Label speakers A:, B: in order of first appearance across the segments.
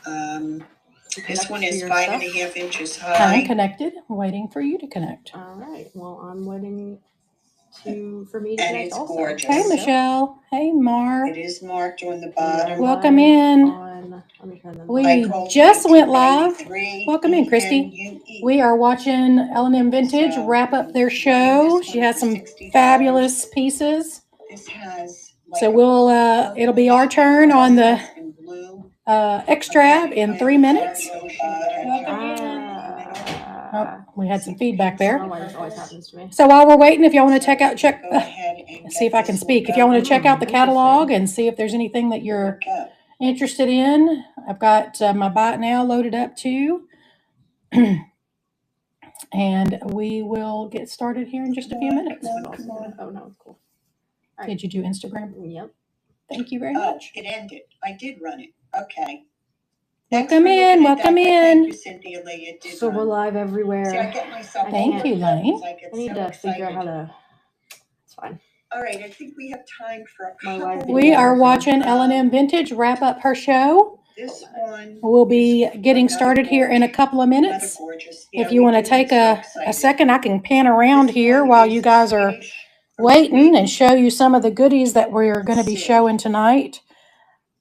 A: This one is 5.5 inches
B: I'm
A: high.
B: connected. I'm waiting for you to connect.
C: All right. Well, I'm waiting for me to
A: And
C: connect
A: it's
C: also.
A: gorgeous.
B: Hey, Michelle. Hey, Mar.
A: It is marked on the bottom.
B: Welcome in. We just went live. Welcome in, Christy. We are watching L&M Vintage wrap up their show. She has some fabulous pieces. So it'll be our turn on the extra in 3 minutes. Oh, we had some feedback there. So while we're waiting, if y'all want to see if I can speak. If y'all want to check out the catalog and see if there's anything that you're interested in, I've got my Buy It Now loaded up too. And we will get started here in just a few minutes.
C: Oh, no, cool.
B: Right. Did you do Instagram?
C: Yep.
B: Thank you very much.
A: It ended. I did run it. Okay.
B: Welcome in. Welcome in.
A: Thank you, Cynthia Lee.
C: So we're live everywhere.
A: See, I get myself
B: Thank you, Lane.
C: I need to figure out how to. It's fine.
A: All right. I think we have time for a couple.
B: We are watching L&M Vintage wrap up her show.
A: This one.
B: We'll be getting started here in a couple of minutes. If you want to take a second, I can pan around here while you guys are waiting and show you some of the goodies that we're going to be showing tonight.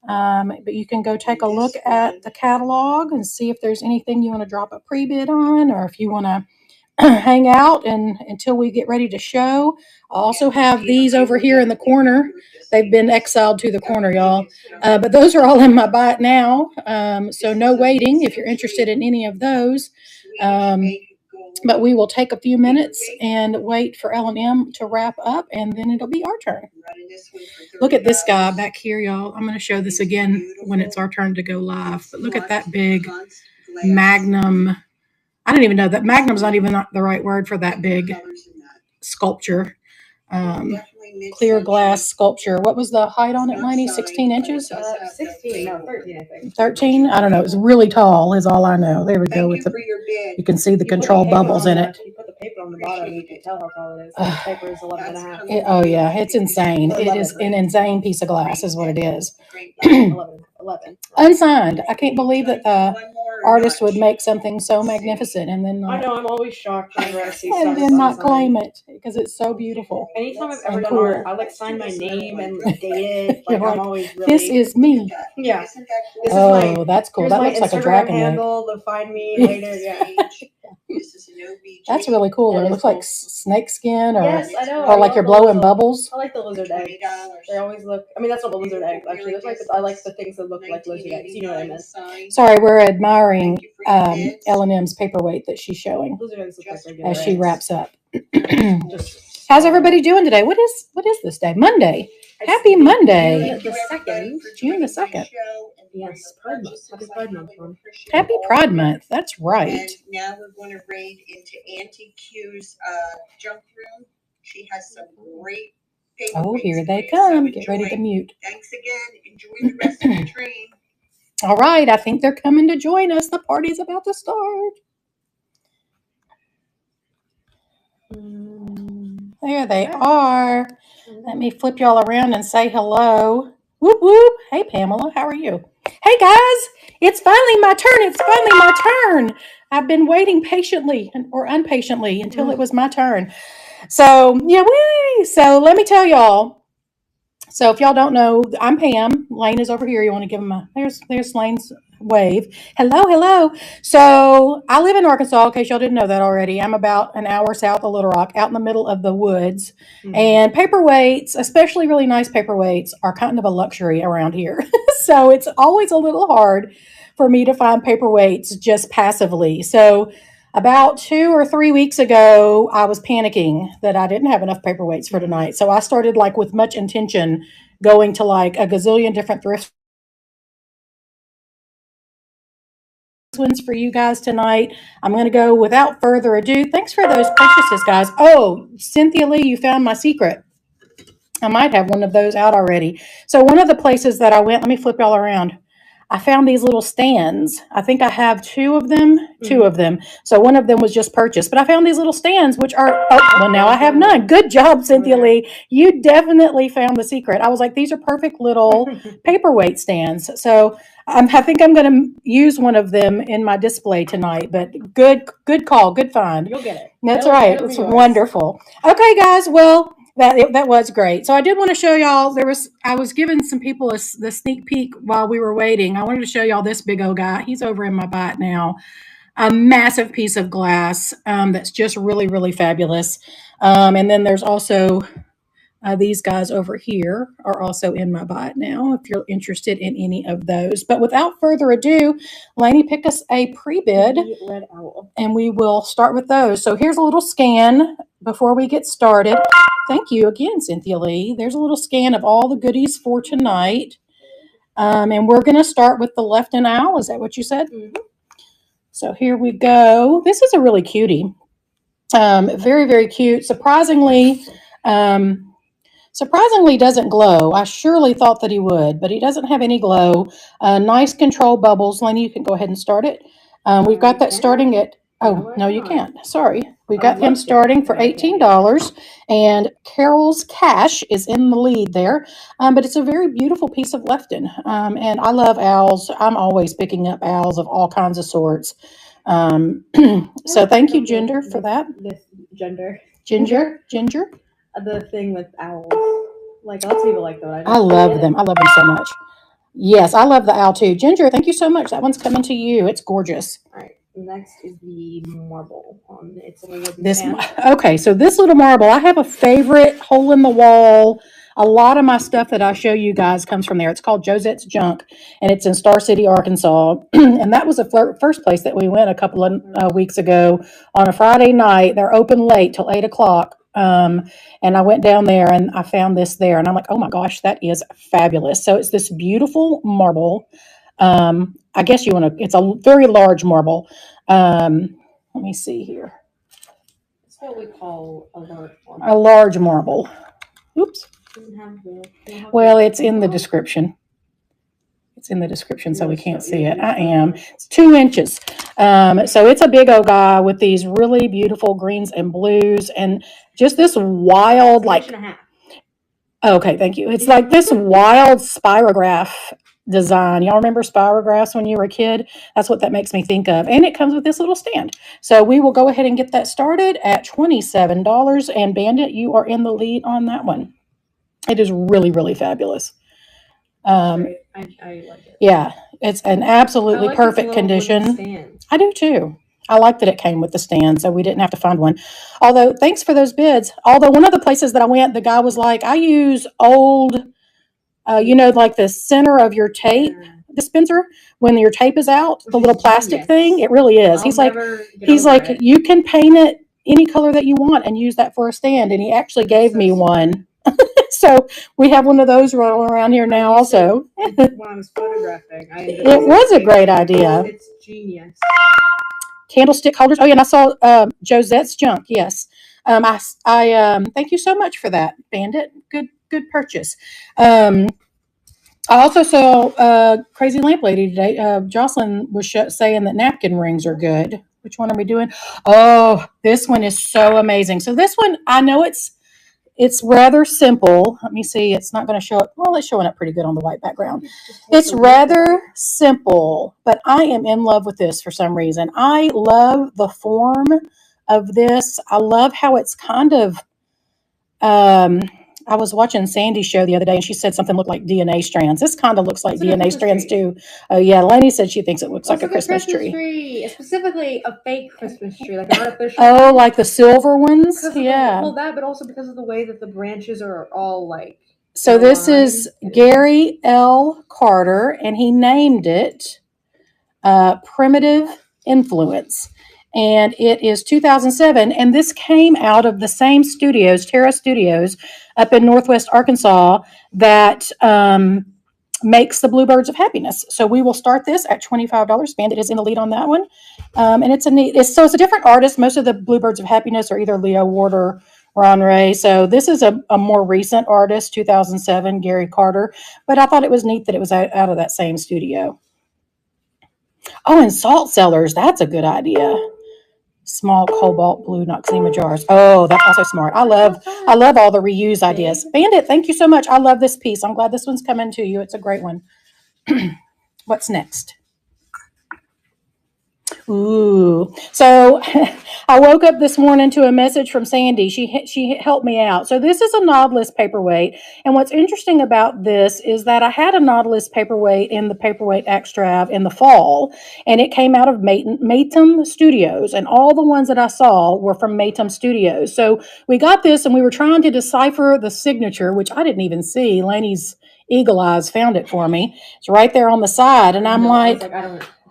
B: But you can go take a look at the catalog and see if there's anything you want to drop a pre-bid on, or if you want to hang out until we get ready to show. I also have these over here in the corner. They've been exiled to the corner, y'all. But those are all in my Buy It Now. So no waiting if you're interested in any of those. But we will take a few minutes and wait for L&M to wrap up, and then it'll be our turn. Look at this guy back here, y'all. I'm going to show this again when it's our turn to go live. But look at that big Magnum. I don't even know that Magnum's not even the right word for that big sculpture. Clear glass sculpture. What was the height on it, Lainey? 16 inches?
C: 16, no, 13, I think.
B: 13? I don't know. It was really tall is all I know. There we go. With you can see the control bubbles in it.
C: You put the paper on the bottom, you can tell how tall it is. The paper is 11.5.
B: Oh, yeah. It's insane. It is an insane piece of glass is what it is.
C: 11.
B: Unsigned. I can't believe that the artist would make something so magnificent and then
C: I know, I'm always shocked whenever I see
B: and then not claim it because it's so beautiful.
C: Anytime I've ever done art, I like sign my name and date it. Like, I'm always really.
B: This is me.
C: Yeah.
B: Oh, that's cool. That looks like a dragon
C: handle to find me later. Yeah.
B: That's really cool. It looks like snake skin or,
C: yes, I know.
B: or like you're blowing bubbles.
C: I like the lizard eggs. They always look, I mean, that's not the lizard eggs, actually. I like the things that look like lizard eggs. You know what I mean?
B: Sorry, we're admiring L&M's paperweight that she's showing as she wraps up. How's everybody doing today? What is this day? Monday. Happy Monday. June the 2nd.
C: Yes, Pride Month. Happy Pride Month.
B: Happy Pride Month. That's right.
A: And now we're going to raid into Auntie Q's junk room. She has some great paperweights.
B: Oh, here they come. Get ready to mute.
A: Thanks again. Enjoy the rest of the train.
B: All right. I think they're coming to join us. The party's about to start. There they are. Let me flip y'all around and say hello. Whoop, whoop. Hey, Pamela. How are you? Hey, guys. It's finally my turn. It's finally my turn. I've been waiting patiently or impatiently until it was my turn. So, yeah, so let me tell y'all. So if y'all don't know, I'm Pam. Lane is over here. You want to give him there's Lane's wave. Hello. So I live in Arkansas, in case y'all didn't know that already. I'm about an hour south of Little Rock, out in the middle of the woods. Mm-hmm. And paperweights, especially really nice paperweights, are kind of a luxury around here. So it's always a little hard for me to find paperweights just passively. So about 2 or 3 weeks ago, I was panicking that I didn't have enough paperweights for tonight. So I started with much intention going to a gazillion different thrift ones for you guys tonight. I'm going to go without further ado. Thanks for those purchases, guys. Oh, Cynthia Lee, you found my secret. I might have one of those out already. So one of the places that I went, let me flip y'all around. I found these little stands. I think I have two of them. So one of them was just purchased, but I found these little stands, which are, now I have none. Good job, Cynthia Lee. You definitely found the secret. I was like, these are perfect little paperweight stands. So I think I'm going to use one of them in my display tonight, but good call. Good find.
C: You'll get it.
B: That's right. It's wonderful. Okay, guys. Well, that was great. So I did want to show y'all. I was giving some people the sneak peek while we were waiting. I wanted to show y'all this big old guy. He's over in my bot now. A massive piece of glass that's just really, really fabulous. And then there's also these guys over here are also in my bot now, if you're interested in any of those. But without further ado, Lainey, pick us a pre-bid,
C: Red Owl,
B: and we will start with those. So here's a little scan before we get started. Thank you again, Cynthia Lee. There's a little scan of all the goodies for tonight. And we're going to start with the left-in owl. Is that what you said?
C: Mm-hmm.
B: So here we go. This is a really cutie. Very, very cute. Surprisingly doesn't glow. I surely thought that he would, but he doesn't have any glow. Nice control bubbles. Lenny, you can go ahead and start it. We've got that starting at, no, you can't. Sorry. We got him starting for $18, and Carol's Cash is in the lead there. But it's a very beautiful piece of Lefton. And I love owls. I'm always picking up owls of all kinds of sorts. So thank you, Ginger, for that. Ginger.
C: The thing with owls. Like, lots of people like that.
B: I love them. I love them so much. Yes, I love the owl too. Ginger, thank you so much. That one's coming to you. It's gorgeous.
C: All right. Next is the marble on its little wooden
B: This
C: stand.
B: okay, so this little marble, I have a favorite hole in the wall. A lot of my stuff that I show you guys comes from there. It's called Josette's Junk, and it's in Star City, Arkansas. And that was the first place that we went a couple of weeks ago on a Friday night. They're open late till 8 o'clock. And I went down there and I found this there, and I'm like, oh my gosh, that is fabulous. So it's this beautiful marble. I guess it's a very large marble. Let me see here.
C: It's what we call a large marble.
B: A large marble. Oops. Well, it's in the description. It's in the description, so we can't see it. It's 2 inches. So it's a big old guy with these really beautiful greens and blues, and just this wild, like, okay, thank you. It's like this wild spirograph design. Y'all remember spirographs when you were a kid? That's what that makes me think of. And it comes with this little stand. So we will go ahead and get that started at $27. And Bandit, you are in the lead on that one. It is really, really fabulous.
C: I like it.
B: Yeah, it's an absolutely perfect condition. I do too. I like that it came with the stand, so we didn't have to find one. Although, thanks for those bids. Although one of the places that I went, the guy was like, I use old, like the center of your tape dispenser when your tape is out, the little plastic thing. It really is. He's like, you can paint it any color that you want and use that for a stand. And he actually gave me one. So we have one of those rolling around here now also.
C: When I was photographing,
B: it was a great idea.
C: It's genius.
B: Candlestick holders. Oh yeah, and I saw Josette's Junk. Yes. I thank you so much for that, Bandit. Good purchase. I also saw Crazy Lamp Lady today. Jocelyn was saying that napkin rings are good. Which one are we doing? Oh, this one is so amazing. So this one, I know it's rather simple. Let me see. It's not going to show up. Well, it's showing up pretty good on the white background. It's rather simple, but I am in love with this for some reason. I love the form of this. I love how it's kind of, I was watching Sandy's show the other day, and she said something looked like DNA strands. This kind of looks like DNA strands too. Yeah, Lainey said she thinks it looks like a Christmas tree.
C: Specifically a fake Christmas tree, like an artificial.
B: Oh, like the silver ones? Yeah.
C: Well, that, but also because of the way that the branches are all like.
B: So this is Gary L. Carter, and he named it Primitive Influence. And it is 2007, and this came out of the same studios, Terra Studios, up in Northwest Arkansas, that makes the Bluebirds of Happiness. So we will start this at $25. Bandit is in the lead on that one, and it's a different artist. Most of the Bluebirds of Happiness are either Leo Ward or Ron Ray. So this is a more recent artist, 2007, Gary Carter. But I thought it was neat that it was out of that same studio. Oh, and salt cellars. That's a good idea. Small cobalt blue Noxzema jars. Oh, that's also smart. I love all the reuse ideas. Bandit, thank you so much. I love this piece. I'm glad this one's coming to you. It's a great one. What's next? Ooh. So I woke up this morning to a message from Sandy. She helped me out. So this is a Nautilus paperweight. And what's interesting about this is that I had a Nautilus paperweight in the Paperweight Extrav in the fall, and it came out of Matum Studios. And all the ones that I saw were from Matum Studios. So we got this and we were trying to decipher the signature, which I didn't even see. Lainey's eagle eyes found it for me. It's right there on the side. And I'm like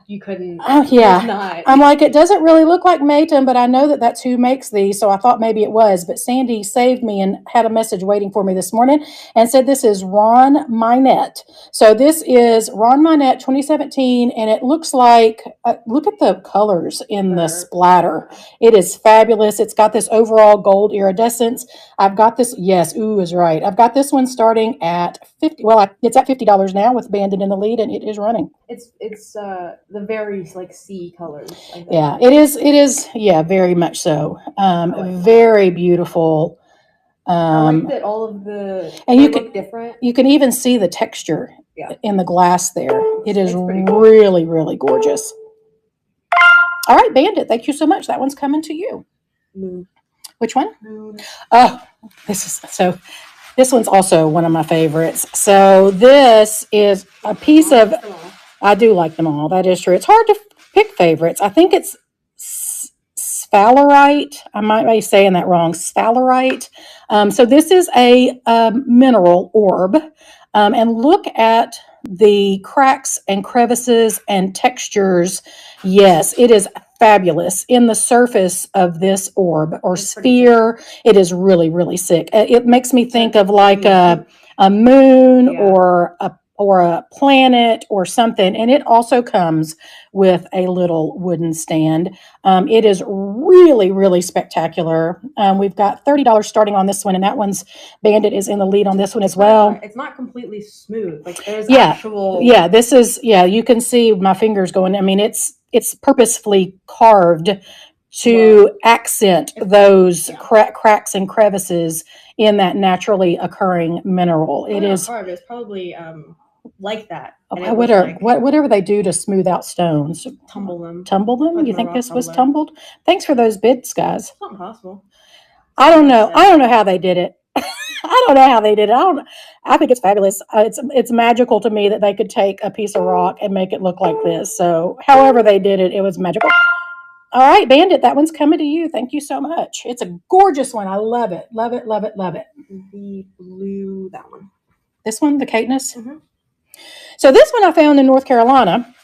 C: you couldn't.
B: Oh, yeah. I'm like, it doesn't really look like Matum, but I know that that's who makes these. So I thought maybe it was. But Sandy saved me and had a message waiting for me this morning and said this is Ron Minette. So this is Ron Minette 2017. And it looks like, look at the colors in the splatter. It is fabulous. It's got this overall gold iridescence. I've got this. Yes, ooh is right. I've got this one starting at $50. Well, it's at $50 now with Bandit in the lead, and it is running.
C: It's the very like sea colors.
B: Yeah, it is. Yeah, very much so. Very beautiful.
C: I like that all of the
B: and you
C: look different.
B: You can even see the texture in the glass there. It is really, really gorgeous. All right, Bandit, thank you so much. That one's coming to you. Which one? Oh, this one's also one of my favorites. So this is a piece of, I do like them all. That is true. It's hard to pick favorites. I think it's sphalerite. I might be saying that wrong. Sphalerite. So this is a mineral orb. And look at the cracks and crevices and textures. Yes, it is fabulous in the surface of this orb or sphere. It is really, really sick. It makes me think of like a moon or a planet or something. And it also comes with a little wooden stand. It is really, really spectacular. We've got $30 starting on this one, and that one's Bandit is in the lead on this one as well.
C: It's not completely smooth. Like there's actual.
B: Yeah, this is, you can see my fingers going. I mean, it's purposefully carved to accent those cracks and crevices in that naturally occurring mineral. It is
C: carved. It's probably like that.
B: Whatever they do to smooth out stones.
C: Tumble them.
B: Like you think this was tumbled? Thanks for those bits, guys.
C: It's not possible.
B: I don't know how they did it. I don't know how they did it. I think it's fabulous. It's magical to me that they could take a piece of rock and make it look like this. So however they did it, it was magical. All right, Bandit, that one's coming to you. Thank you so much. It's a gorgeous one. I love it. Love it, love it, love it.
C: The blue, that one.
B: This one, the Caithness?
C: Mm-hmm.
B: So this one I found in North Carolina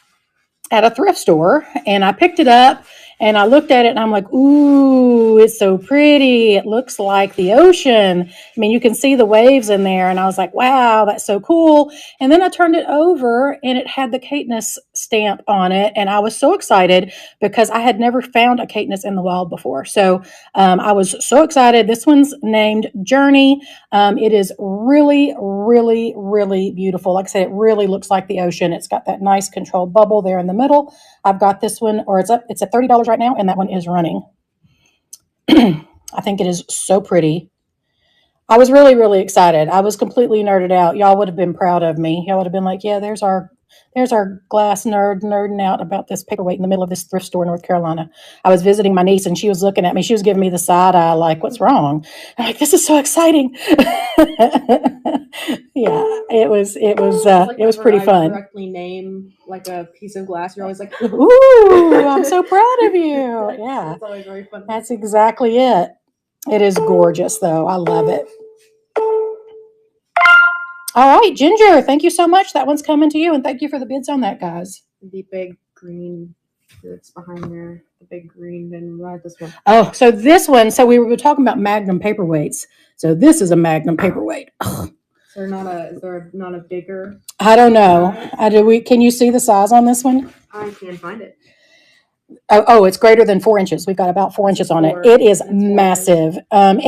B: at a thrift store, and I picked it up and I looked at it and I'm like, ooh, it's so pretty. It looks like the ocean. I mean, you can see the waves in there. And I was like, wow, that's so cool. And then I turned it over and it had the Caithness stamp on it. And I was so excited because I had never found a Caithness in the wild before. So I was so excited. This one's named Journey. It is really, really, really beautiful. Like I said, it really looks like the ocean. It's got that nice controlled bubble there in the middle. I've got this one, or it's at $30 right now, and that one is running. I think it is so pretty. I was really, really excited. I was completely nerded out. Y'all would have been proud of me. Y'all would have been like, yeah, there's our glass nerd nerding out about this paperweight in the middle of this thrift store in North Carolina. I was visiting my niece and she was looking at me. She was giving me the side eye, like, what's wrong? I'm like, this is so exciting. Yeah, it was pretty fun.
C: Correctly name like a piece of glass. You're always like,
B: ooh, I'm so proud of you. Yeah,
C: it's always very fun.
B: That's exactly it. It is gorgeous, though. I love it. All right, Ginger, thank you so much. That one's coming to you, and thank you for the bids on that, guys.
C: The big green that's behind there, the big green, then ride this one.
B: Oh, so this one, so we were talking about Magnum paperweights. So this is a Magnum paperweight.
C: Is there not a bigger?
B: I don't know. Can you see the size on this one?
C: I can't find it.
B: Oh, it's greater than 4 inches. We've got about 4 inches on it. It is massive. And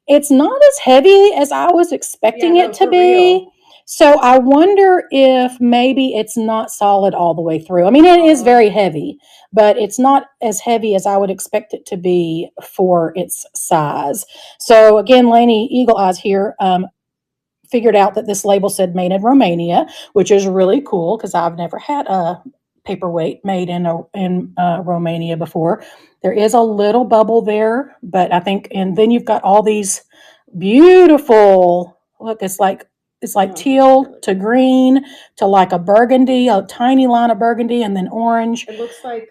B: it's not as heavy as I was expecting it to be. Real. So I wonder if maybe it's not solid all the way through. I mean, it is very heavy, but it's not as heavy as I would expect it to be for its size. So again, Lainey Eagle Eyes here figured out that this label said made in Romania, which is really cool because I've never had a paperweight made in Romania before. There is a little bubble there, but I think, and then you've got all these beautiful, look, it's like teal to green to like a burgundy, a tiny line of burgundy, and then orange.
C: It looks like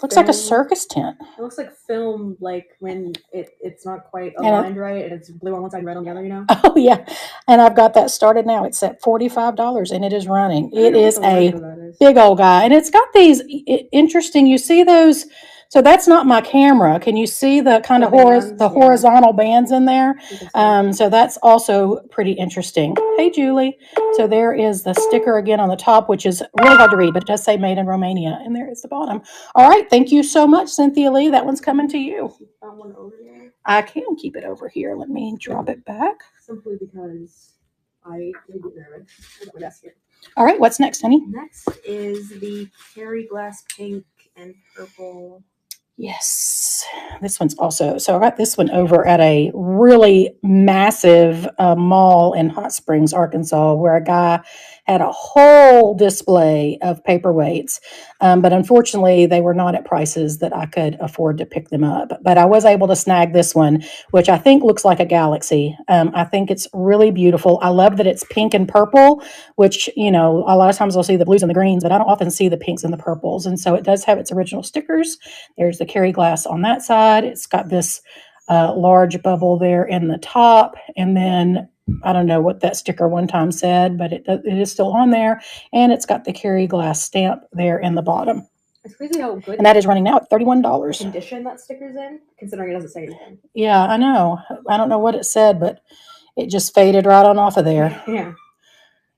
B: looks like a circus tent.
C: It looks like film, like when it's not quite aligned right, and it's blue on one side, red on the other. You know?
B: Oh yeah, and I've got that started now. It's at $45, and it is running. It is a big old guy, and it's got these interesting. You see those? So that's not my camera. Can you see the kind of horizontal bands in there? So that's also pretty interesting. Hey, Julie. So there is the sticker again on the top, which is really hard to read, but it does say made in Romania, and there is the bottom. All right. Thank you so much, Cynthia Lee. That one's coming to you.
C: One over there.
B: I can keep it over here. Let me drop it back.
C: Simply because I get nervous. My desk here.
B: All right. What's next, honey?
C: Next is the Cherry Glass Pink and Purple.
B: Yes, this one's also, so I got this one over at a really massive mall in Hot Springs, Arkansas, where a guy had a whole display of paperweights. But unfortunately, they were not at prices that I could afford to pick them up. But I was able to snag this one, which I think looks like a galaxy. I think it's really beautiful. I love that it's pink and purple, which, you know, a lot of times I'll see the blues and the greens, but I don't often see the pinks and the purples. And so it does have its original stickers. There's the Cherry Glass on that side. It's got this large bubble there in the top. And then I don't know what that sticker one time said, but it is still on there. And it's got the Cherry Glass stamp there in the bottom.
C: It's crazy how good.
B: And that is running now at $31.
C: Condition that sticker's in, considering it doesn't say anything.
B: Yeah, I know. I don't know what it said, but it just faded right on off of there.
C: Yeah.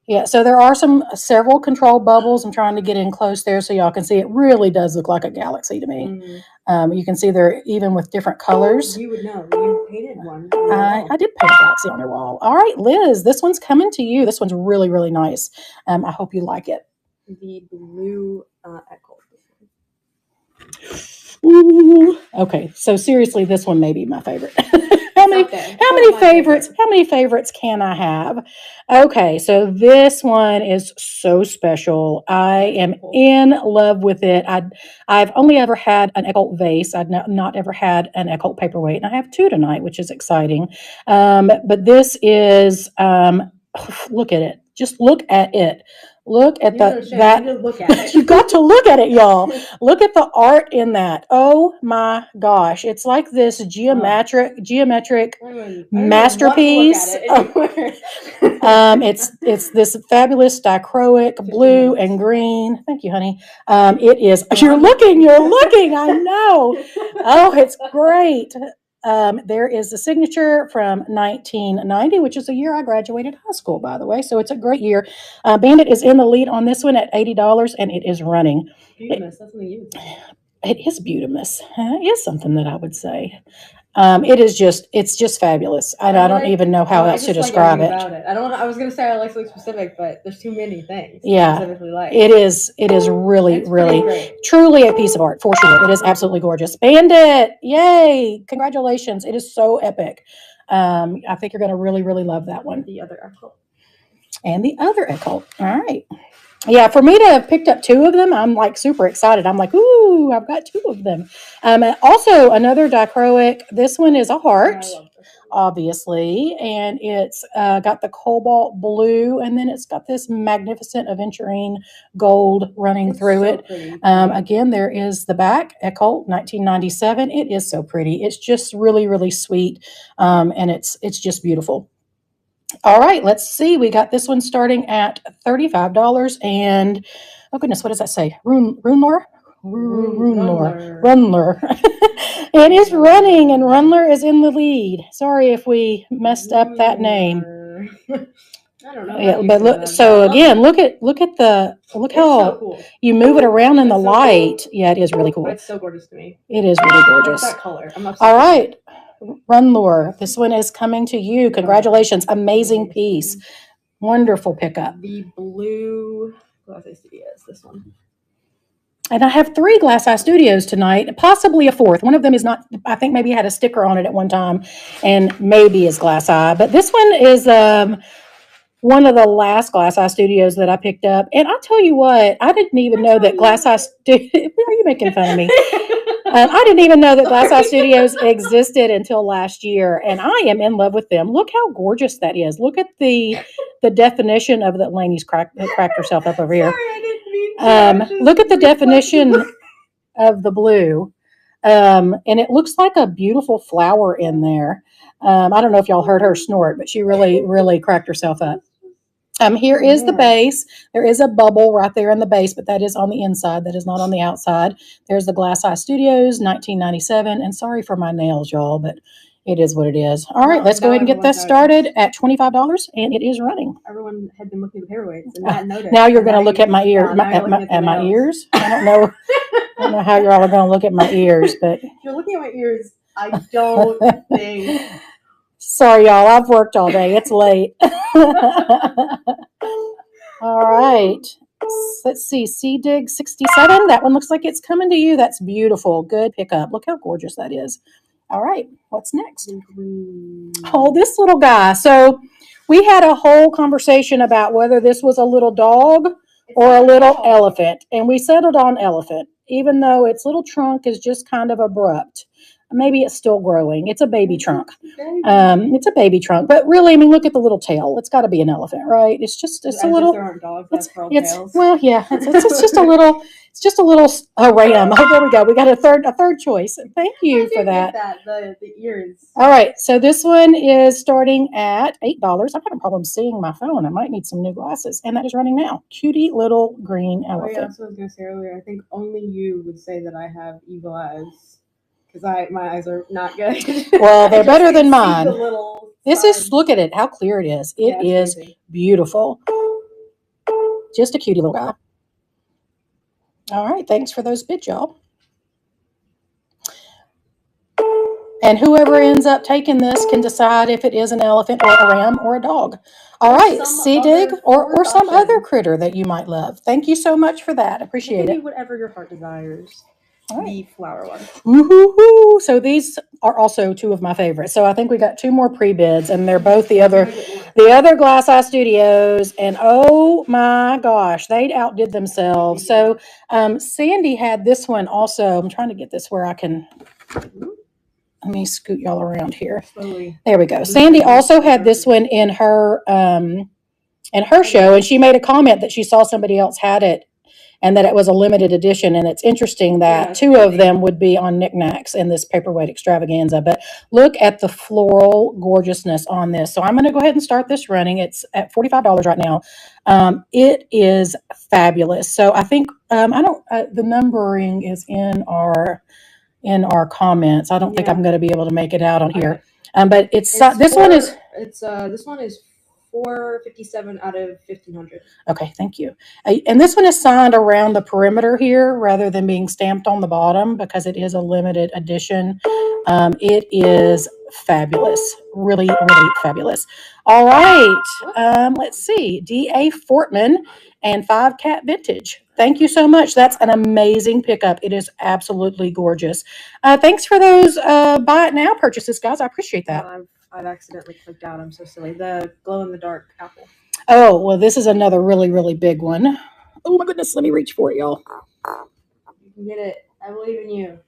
B: Yeah, so there are several control bubbles. I'm trying to get in close there so y'all can see. It really does look like a galaxy to me. Mm-hmm. You can see they're even with different colors.
C: You would know. You painted one.
B: I did paint a galaxy on your wall. All right, Liz, this one's coming to you. This one's really, really nice. I hope you like it.
C: The blue echo.
B: Ooh. Okay, so seriously, this one may be my favorite. How many favorites can I have? Okay, so this one is so special. I am in love with it. I've only ever had an Eccult vase. I've not ever had an Eccult paperweight, and I have two tonight, which is exciting. But this is, look at it. Just look at it. Look at that. You got to look at it, y'all. Look at the art in that. Oh my gosh. It's like this geometric masterpiece. It's this fabulous dichroic blue and green. Thank you, honey. It is. You're looking. I know. Oh, it's great. There is the signature from 1990, which is the year I graduated high school, by the way. So it's a great year. Bandit is in the lead on this one at $80, and it is running.
C: Beautimous. That's something you would say.
B: It is beautimous. It is something that I would say. It's just fabulous. I don't even know how else to describe it.
C: I was going to say I like something specific, but there's too many things.
B: Yeah,
C: specifically like.
B: It is really, truly a piece of art for sure. It is absolutely gorgeous. Bandit, yay! Congratulations! It is so epic. I think you're going to really, really love that one.
C: The other Eccult.
B: And the other Eccult. All right. Yeah, for me to have picked up two of them, I'm like super excited. I'm like, ooh, I've got two of them. Also, another dichroic. This one is a heart, obviously, and it's got the cobalt blue, and then it's got this magnificent aventurine gold running through it. Pretty. Again, there is the back, Eccult, 1997. It is so pretty. It's just really, really sweet, and it's just beautiful. All right, let's see. We got this one starting at $35. And, oh goodness, what does that say? Runler? It is running, and Runler is in the lead. Sorry if we messed up that name.
C: I don't know.
B: Yeah, but look. So again, look how
C: so cool.
B: You move it around in the light. Yeah, it is really cool.
C: It's so gorgeous to me.
B: It is really gorgeous.
C: That color.
B: All right. Runlure, this one is coming to you. Congratulations. Amazing piece. Wonderful pickup.
C: The blue Glass Eye Studios, this one.
B: And I have 3 Glass Eye Studios tonight, possibly a 4th. One of them is not, I think maybe had a sticker on it at one time and maybe is Glass Eye. But this one is one of the last Glass Eye Studios that I picked up. And I'll tell you what, I didn't even know that Glass Eye Studios, why are you making fun of me? I didn't even know that Glass Eye Studios existed until last year, and I am in love with them. Look how gorgeous that is. Look at the definition of the Lainey's cracked herself up over here.
C: Sorry, I didn't mean to.
B: Look at the definition of the blue, and it looks like a beautiful flower in there. I don't know if y'all heard her snort, but she really cracked herself up. Here is the base. There is a bubble right there in the base, but that is on the inside. That is not on the outside. There's the Glass Eye Studios, 1997. And sorry for my nails, y'all, but it is what it is. All right, let's go ahead and get this started at $25, and it is running.
C: Everyone had been looking at the paperweights and not noticed.
B: Now you're going to look at my ears. At my ears? I don't know. I don't know how y'all are going to look at my ears, but
C: if you're looking at my ears, I don't think.
B: Sorry, y'all. I've worked all day. It's late. All right. Let's see. C-Dig 67. That one looks like it's coming to you. That's beautiful. Good pickup. Look how gorgeous that is. All right. What's next? Oh, this little guy. So we had a whole conversation about whether this was a little dog or a little elephant. And we settled on elephant, even though its little trunk is just kind of abrupt. Maybe it's still growing. It's a baby trunk. It's a baby trunk, but really, I mean, look at the little tail. It's got to be an elephant, right? It's a little.
C: There aren't dogs that have tails.
B: Well, yeah. It's just a little. It's just a little ram. Oh, there we go. We got a third choice. Thank you for that.
C: The ears.
B: All right. So this one is starting at $8. I'm having a problem seeing my phone. I might need some new glasses, and that is running now. Cutie little green elephant.
C: Oh yeah, that's what I was gonna say earlier. I think only you would say that I have evil eyes. Because my eyes are not good.
B: Well, they're better than mine. This
C: sides.
B: is, look at it, how clear it is. It is
C: crazy.
B: Beautiful. Just a cutie little guy. All right, thanks for those bids, y'all. And whoever ends up taking this can decide if it is an elephant or a ram or a dog. All right, C-Dig or some other critter that you might love. Thank you so much for that. Appreciate it.
C: Whatever your heart desires. Right. The flower one.
B: Woo-hoo-hoo. So these are also 2 of my favorites. So I think we got 2 more pre-bids, and they're both the other Glass Eye Studios. And oh my gosh, they outdid themselves. So Sandy had this one also. I'm trying to get this where I can. Let me scoot y'all around here.
C: Slowly.
B: There we go. Sandy also had this one in her show, and she made a comment that she saw somebody else had it. And that it was a limited edition. And it's interesting that 2 of them would be on knickknacks in this Paperweight Extravaganza. But look at the floral gorgeousness on this. So I'm going to go ahead and start this running. It's at $45 right now. It is fabulous. So I think, the numbering is in our comments. I don't think I'm going to be able to make it out on here. But this one is $457 out of 1,500. Okay, thank you. And this one is signed around the perimeter here rather than being stamped on the bottom because it is a limited edition. It is fabulous. Really fabulous. All right. Let's see. D.A. Fortman and 5 Cat Vintage. Thank you so much. That's an amazing pickup. It is absolutely gorgeous. Thanks for those buy it now purchases, guys. I appreciate that.
C: I've accidentally clicked out. I'm so silly. The glow-in-the-dark apple.
B: Oh, well, this is another really big one. Oh, my goodness. Let me reach for it, y'all.
C: You can get it. I believe in you.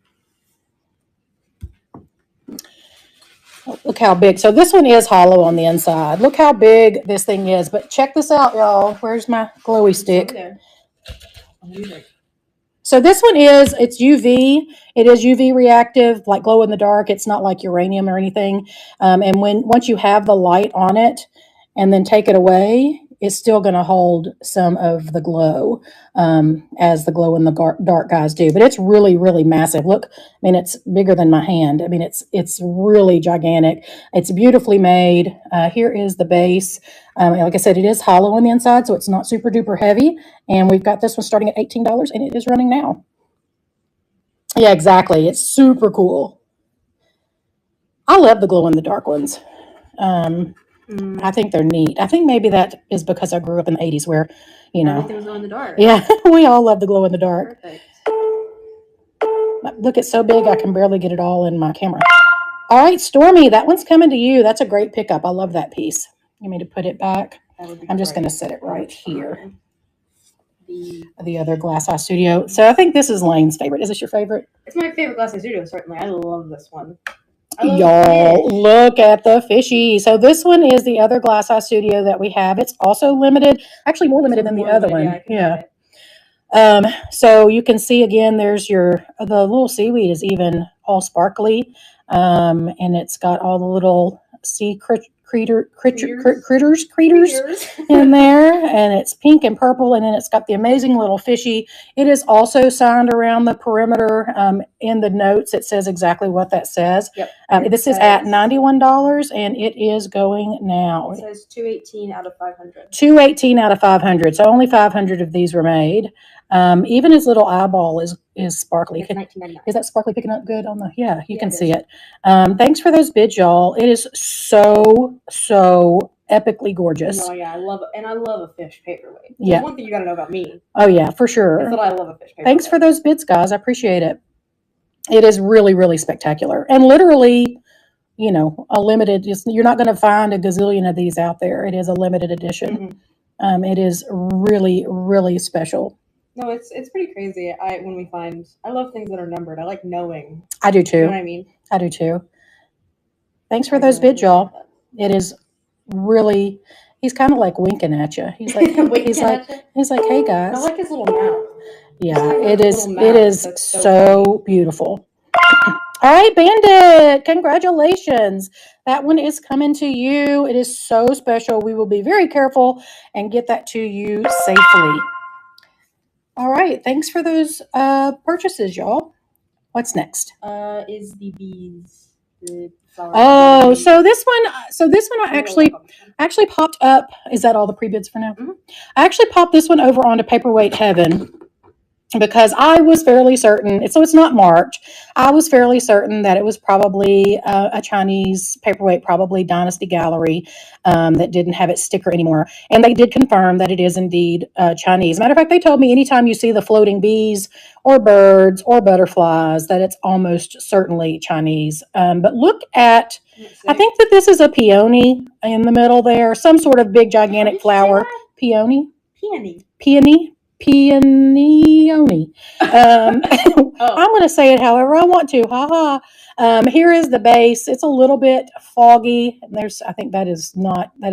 B: Oh, look how big. So this one is hollow on the inside. Look how big this thing is. But check this out, y'all. Where's my glowy stick? So this one it's UV. It is UV reactive, like glow in the dark. It's not like uranium or anything. And once you have the light on it and then take it away, it's still going to hold some of the glow as the glow in the dark guys do. But it's really massive. Look, I mean, it's bigger than my hand. I mean, it's really gigantic. It's beautifully made. Here is the base. Like I said, it is hollow on the inside, so it's not super duper heavy. And we've got this one starting at $18, and it is running now. Yeah, exactly. It's super cool. I love the glow in the dark ones. I think they're neat. I think maybe that is because I grew up in the 80s where,
C: everything was glow in the dark.
B: Yeah, we all love the glow in the dark.
C: Perfect.
B: Look, it's so big I can barely get it all in my camera. All right, Stormy, that one's coming to you. That's a great pickup. I love that piece. You mean to put it back? I'm just going to set it right here. The other Glass Eye Studio. So I think this is Lane's favorite. Is this your favorite?
C: It's my favorite Glass Eye Studio, certainly. I love this one.
B: Y'all, look at the fishy. So this one is the other Glass Eye Studio that we have. It's also limited, actually more limited than the other one. Yeah. So you can see again, there's the little seaweed is even all sparkly. And it's got all the little sea critters in there, and it's pink and purple, and then it's got the amazing little fishy. It is also signed around the perimeter. In the notes, it says exactly what that says.
C: Yep.
B: This is at $91, and it is going now.
C: It says 218 out of 500.
B: 218 out of 500. So only 500 of these were made. Even his little eyeball is sparkly.
C: It's $19.99.
B: Is that sparkly picking up good on the? Yeah, you can see it. Thanks for those bids, y'all. It is so epically gorgeous.
C: No, yeah, I love a fish paperweight.
B: Yeah.
C: One thing you got to know about me.
B: Oh yeah, for sure.
C: Is that I love a fish paperweight.
B: Thanks for those bids, guys. I appreciate it. It is really, really spectacular, and literally, a limited. You're not going to find a gazillion of these out there. It is a limited edition. Mm-hmm. It is really, really special.
C: No, it's pretty crazy. I love things that are numbered. I like knowing.
B: I do too.
C: You know what I mean?
B: I do too. Thanks for those bids, y'all. It is really. He's kind of like winking at you. He's like, he's like, hey guys.
C: I like his little mouth.
B: Yeah, it is. It is so beautiful. All right, Bandit. Congratulations. That one is coming to you. It is so special. We will be very careful and get that to you safely. All right. Thanks for those purchases, y'all. What's next?
C: Is the bees.
B: So this one I actually popped up. Is that all the pre-bids for now? Mm-hmm. I actually popped this one over onto Paperweight Heaven because I was fairly certain. So it's not marked. I was fairly certain that it was probably a Chinese paperweight, probably Dynasty Gallery, that didn't have its sticker anymore. And they did confirm that it is indeed Chinese. Matter of fact, they told me anytime you see the floating bees or birds or butterflies, that it's almost certainly Chinese. But look at, I think that this is a peony in the middle there, some sort of big gigantic flower. Peony. I'm going to say it however I want to. Ha ha. Here is the base. It's a little bit foggy. I think that is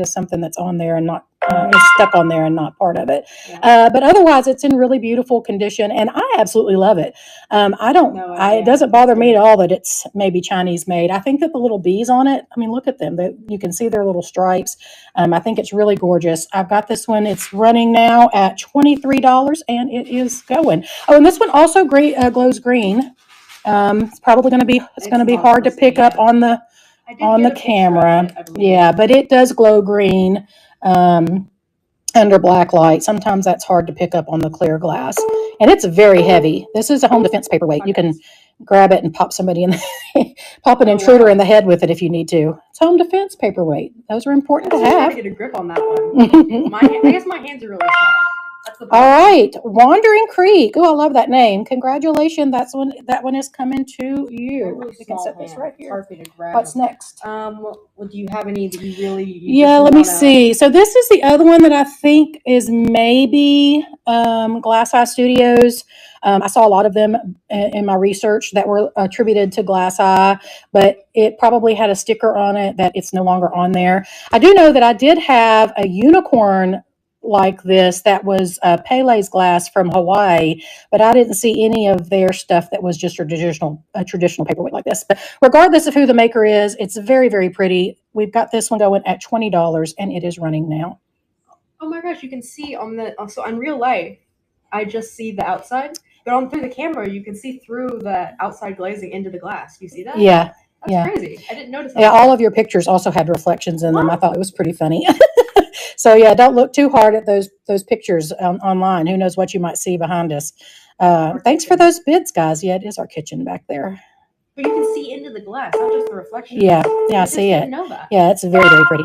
B: something that's on there and not is stuck on there and not part of it. Yeah. But otherwise, it's in really beautiful condition, and I absolutely love it. It doesn't bother me at all that it's maybe Chinese made. I think that the little bees on it, I mean, look at them. You can see their little stripes. I think it's really gorgeous. I've got this one. It's running now at $23, and it is going. Oh, and this one also glows green. It's probably going to be hard to pick up on the camera. Yeah, but it does glow green under black light. Sometimes that's hard to pick up on the clear glass, and it's very heavy. This is a home defense paperweight. You can grab it and pop somebody pop an intruder in the head with it if you need to. It's home defense paperweight. Those are important to have.
C: Get a grip on that one. I guess my hands are really small.
B: All right, Wandering Creek. Oh, I love that name. Congratulations. That one is coming to you.
C: Really
B: you can set this right here.
C: Hard for me to grab.
B: What's next?
C: Well, do you have any that you really?
B: Let me see. So this is the other one that I think is maybe Glass Eye Studios. I saw a lot of them in my research that were attributed to Glass Eye, but it probably had a sticker on it that it's no longer on there. I do know that I did have a unicorn like this that was Pele's glass from Hawaii, but I didn't see any of their stuff that was just a traditional paperweight like this. But regardless of who the maker is, it's very, very pretty. We've got this one going at $20, and it is running now.
C: Oh my gosh, you can see so on real life, I just see the outside, but through the camera, you can see through the outside glazing into the glass. You see that?
B: Yeah.
C: That's crazy. I didn't notice that.
B: Yeah, all of your pictures also had reflections in them. I thought it was pretty funny. So yeah, don't look too hard at those pictures online. Who knows what you might see behind us. Thanks for those bids, guys. Yeah, it is our kitchen back there.
C: But you can see into the glass, not just the reflection.
B: Yeah, I see it.
C: Know that.
B: Yeah, it's very, very pretty.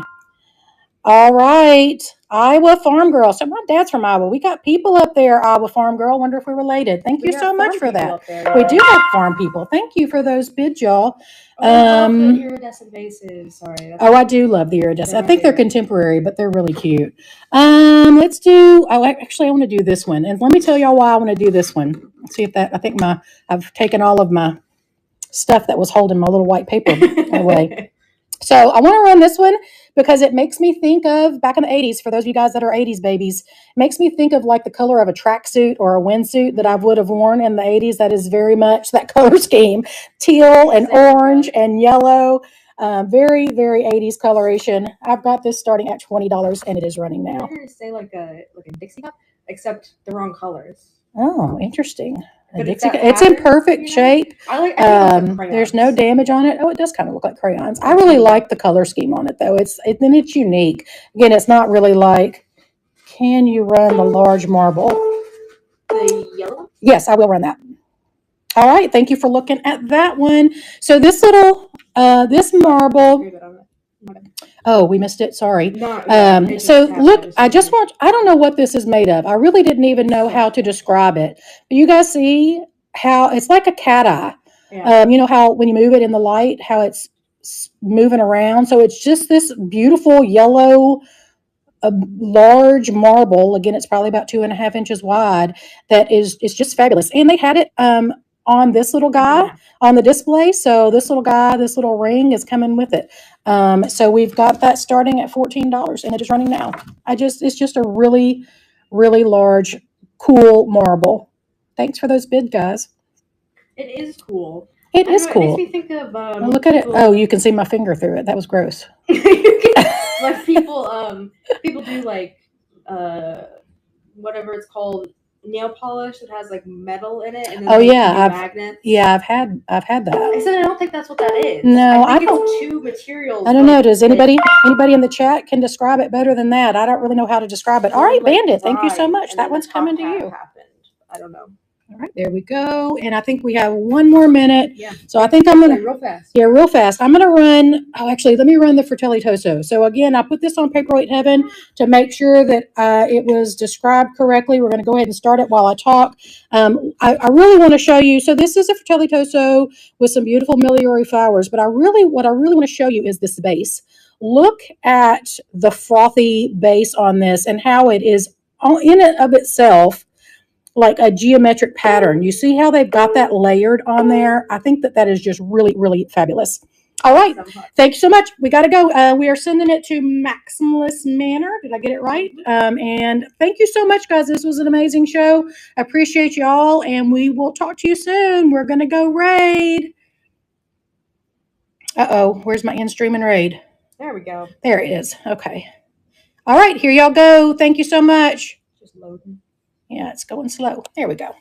B: All right. Iowa Farm Girl. So my dad's from Iowa. We got people up there, Iowa Farm Girl. Wonder if we're related. Thank you so much for that. We do have farm people. Thank you for those bids, y'all.
C: I love the iridescent vases. Sorry.
B: I do love the iridescent. I think they're contemporary, but they're really cute. Let's do. Actually, I want to do this one, and let me tell y'all why I want to do this one. See if that. I think I've taken all of my stuff that was holding my little white paper away. So I want to run this one because it makes me think of back in the 80s, for those of you guys that are 80s babies, it makes me think of like the color of a tracksuit or a windsuit that I would have worn in the 80s. That is very much that color scheme, teal and orange and yellow. Very, very 80s coloration. I've got this starting at $20 and it is running now.
C: I'm going to say like a Dixie cup, except the wrong colors.
B: Oh, interesting. It's in perfect shape. There's no damage on it. Oh, it does kind of look like crayons. I really like the color scheme on it, though. It's unique. Again, it's not really like. Can you run the large marble?
C: The yellow?
B: Yes, I will run that. All right. Thank you for looking at that one. So this little this marble. Oh, we missed it. Sorry. So look, I don't know what this is made of. I really didn't even know how to describe it. But you guys see how it's like a cat eye.
C: Yeah.
B: You know how when you move it in the light, how it's moving around. So it's just this beautiful yellow, large marble. Again, it's probably about 2.5 inches wide. That is just fabulous. And they had it on this little guy on the display. So this little ring is coming with it. So we've got that starting at $14 and it is running now. It's just a really, really large, cool marble. Thanks for those bids, guys.
C: It is cool.
B: It is cool.
C: It makes me think of
B: look at it. Oh, you can see my finger through it. That was gross.
C: Like people do like whatever it's called, nail polish that has like metal in it, and then magnets.
B: Yeah, I've had that.
C: I said I don't think that's what that is.
B: No,
C: I think it's two materials.
B: I don't know. Does anybody in the chat can describe it better than that? I don't really know how to describe it. All right, Bandit, thank you so much. That one's coming to you.
C: I don't know.
B: All right, there we go. And I think we have 1 more minute.
C: Yeah.
B: So I think I'm going to...
C: Real fast.
B: Yeah, real fast. I'm going to run... Oh, actually, let me run the Fratelli Toso. So again, I put this on Paperweight Heaven to make sure that it was described correctly. We're going to go ahead and start it while I talk. I really want to show you... So this is a Fratelli Toso with some beautiful Miliori flowers. But what I really want to show you is this base. Look at the frothy base on this and how it is in and of itself like a geometric pattern. You see how they've got that layered on there? I think that is just really, really fabulous. All right. Thank you so much. We got to go. We are sending it to Maximalist Manor. Did I get it right? And thank you so much, guys. This was an amazing show. I appreciate y'all, and we will talk to you soon. We're going to go raid. Uh-oh. Where's my in-stream and raid?
C: There we go.
B: There it is. Okay. All right. Here y'all go. Thank you so much.
C: Just loading.
B: Yeah, it's going slow. There we go.